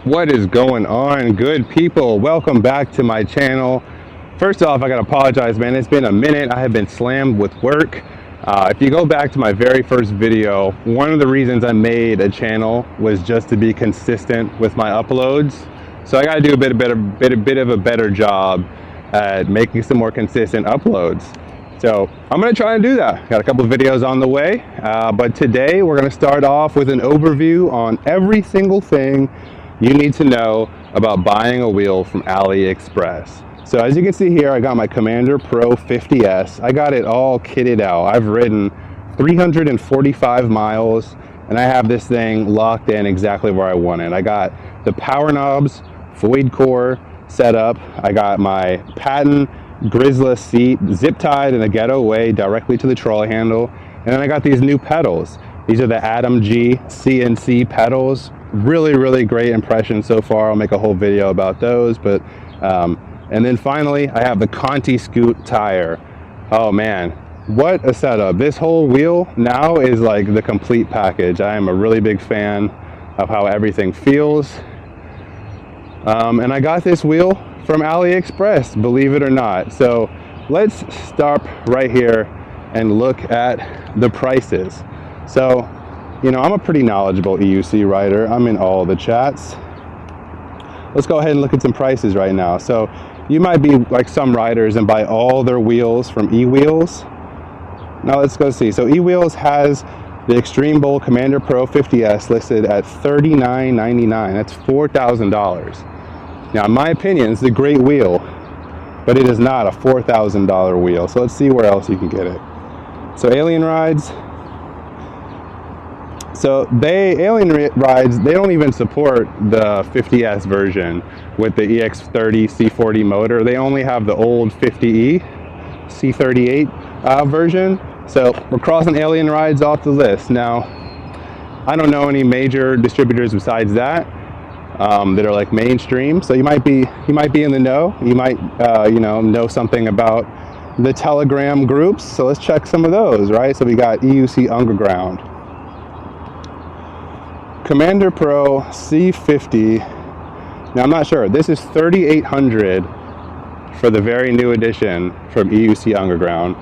What is going on, good people? Welcome back to my channel. First off, I gotta apologize, man. It's been a minute. I have been slammed with work. If you go back to my very first video, one of the reasons I made a channel was just to be consistent with my uploads. So I gotta do a bit of a better job at making some more consistent uploads. So I'm gonna try and do that. Got a couple of videos on the way, but today we're gonna start off with an overview on every single thing you need to know about buying a wheel from AliExpress. So as you can see here, I got my Commander Pro 50S. I got it all kitted out. I've ridden 345 miles and I have this thing locked in exactly where I want it. I got the power knobs, void core set up. I got my patent grizzless seat zip tied in a ghetto way directly to the trolley handle. And then I got these new pedals. These are the Atom G CNC pedals. Really great impression so far. I'll make a whole video about those, but and then finally I have the Conti Scoot tire. Oh man, what a setup. This whole wheel now is like the complete package. I am a really big fan of how everything feels, and I got this wheel from AliExpress, believe it or not. So let's stop right here and look at the prices. So you know, I'm a pretty knowledgeable EUC rider. I'm in all the chats. Let's go ahead and look at some prices right now. So you might be like some riders and buy all their wheels from eWheels. Now let's go see. So eWheels has the Extreme Bowl Commander Pro 50S listed at $39.99. That's $4,000. Now in my opinion, it's a great wheel, but it is not a $4,000 wheel. So let's see where else you can get it. So Alien Rides. So Alien Rides, they don't even support the 50S version with the EX30 C40 motor. They only have the old 50E C38 version. So we're crossing Alien Rides off the list. Now, I don't know any major distributors besides that that are like mainstream. So you might be in the know. You might know something about the Telegram groups. So let's check some of those, right? So we got EUC Underground, Commander Pro C50. Now I'm not sure. This is $3,800 for the very new edition from EUC Underground.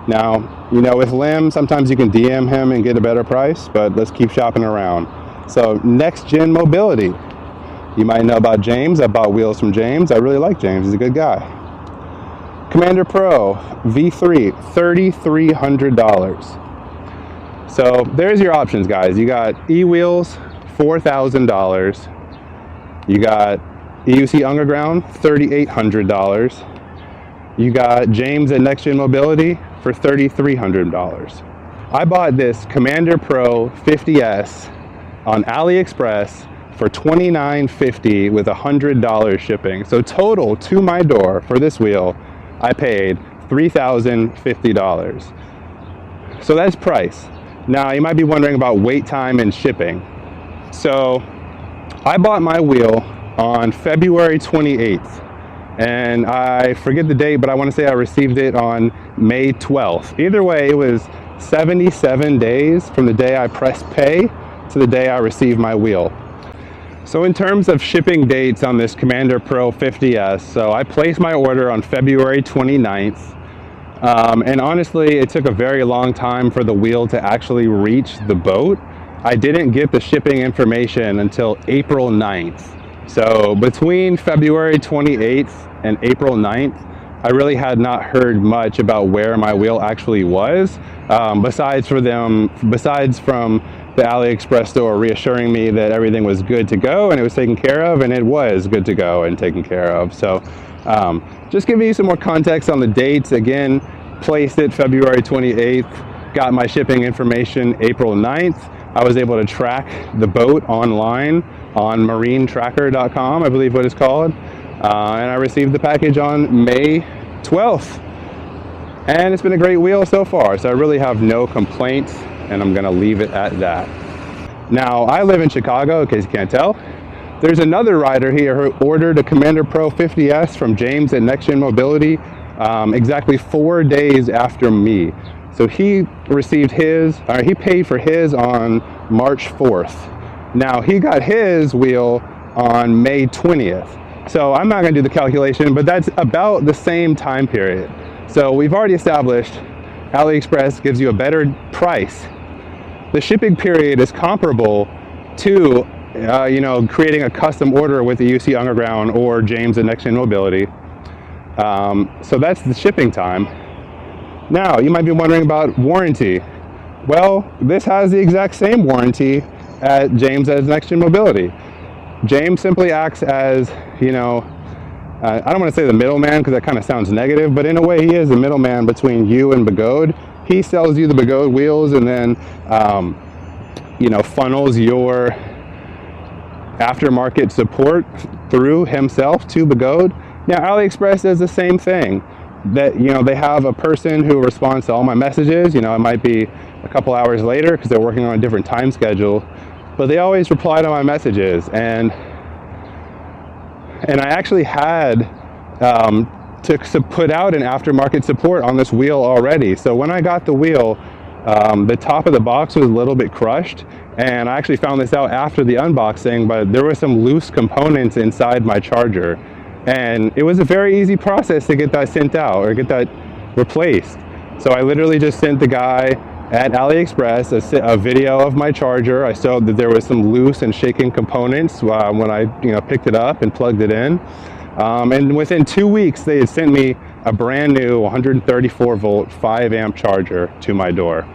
Now, you know, with Lim, sometimes you can DM him and get a better price, but let's keep shopping around. So Next Gen Mobility. You might know about James. I bought wheels from James. I really like James. He's a good guy. Commander Pro V3, $3,300. So there's your options, guys. You got eWheels, $4,000. You got EUC Underground, $3,800. You got James at Next Gen Mobility for $3,300. I bought this Commander Pro 50S on AliExpress for $29.50 with $100 shipping. So total to my door for this wheel, I paid $3,050. So that's price. Now you might be wondering about wait time and shipping. So I bought my wheel on February 28th and I forget the date, but I want to say I received it on May 12th. Either way, it was 77 days from the day I pressed pay to the day I received my wheel. So in terms of shipping dates on this Commander Pro 50S, so I placed my order on February 29th. And honestly, it took a very long time for the wheel to actually reach the boat. I didn't get the shipping information until April 9th. So between February 28th and April 9th, I really had not heard much about where my wheel actually was, besides from the AliExpress store reassuring me that everything was good to go and it was taken care of, and it was good to go and taken care of. So just giving you some more context on the dates. Again, placed it February 28th, got my shipping information April 9th. I was able to track the boat online on marinetracker.com, I believe what it's called. And I received the package on May 12th. And it's been a great wheel so far, so I really have no complaints, and I'm gonna leave it at that. Now, I live in Chicago, in case you can't tell. There's another rider here who ordered a Commander Pro 50S from James at Next Gen Mobility exactly 4 days after me. So he received his, or he paid for his on March 4th. Now he got his wheel on May 20th. So I'm not going to do the calculation, but that's about the same time period. So we've already established AliExpress gives you a better price. The shipping period is comparable to creating a custom order with the UC Underground or James at Next Gen Mobility. So that's the shipping time. Now, you might be wondering about warranty. Well, this has the exact same warranty at James at Next Gen Mobility. James simply acts as, I don't want to say the middleman because that kind of sounds negative, but in a way he is the middleman between you and Begode. He sells you the Begode wheels and then, funnels your aftermarket support through himself to Begode. Now, AliExpress does the same thing. That, they have a person who responds to all my messages. It might be a couple hours later because they're working on a different time schedule, but they always reply to my messages. And I actually had to put out an aftermarket support on this wheel already. So when I got the wheel, the top of the box was a little bit crushed, and I actually found this out after the unboxing, but there were some loose components inside my charger, and it was a very easy process to get that sent out or get that replaced. So I literally just sent the guy at AliExpress a video of my charger. I saw that there was some loose and shaking components when I picked it up and plugged it in. And within 2 weeks, they had sent me a brand new 134 volt 5 amp charger to my door.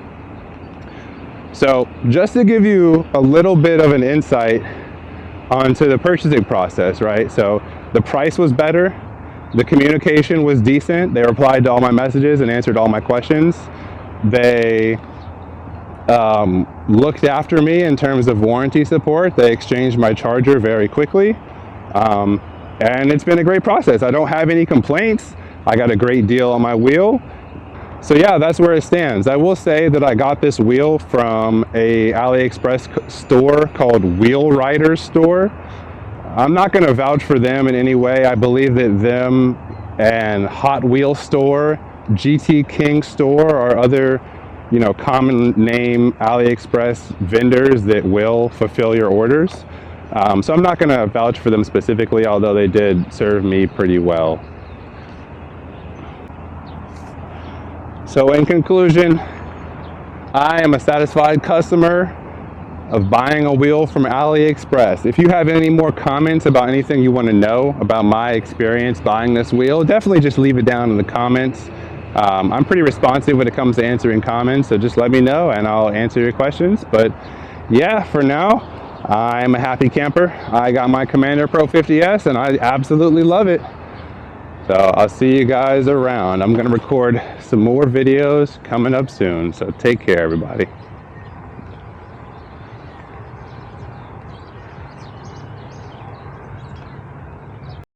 So just to give you a little bit of an insight onto the purchasing process, right? So the price was better. The communication was decent. They replied to all my messages and answered all my questions. They looked after me in terms of warranty support. They exchanged my charger very quickly. And it's been a great process. I don't have any complaints. I got a great deal on my wheel. So yeah, that's where it stands. I will say that I got this wheel from a AliExpress store called Wheel Rider Store. I'm not going to vouch for them in any way. I believe that them and Hot Wheel Store, GT King Store, are other common name AliExpress vendors that will fulfill your orders. So I'm not going to vouch for them specifically, although they did serve me pretty well. So in conclusion, I am a satisfied customer of buying a wheel from AliExpress. If you have any more comments about anything you want to know about my experience buying this wheel, definitely just leave it down in the comments. I'm pretty responsive when it comes to answering comments, so just let me know and I'll answer your questions. But yeah, for now, I'm a happy camper. I got my Commander Pro 50S and I absolutely love it. So I'll see you guys around. I'm going to record some more videos coming up soon, so take care, everybody.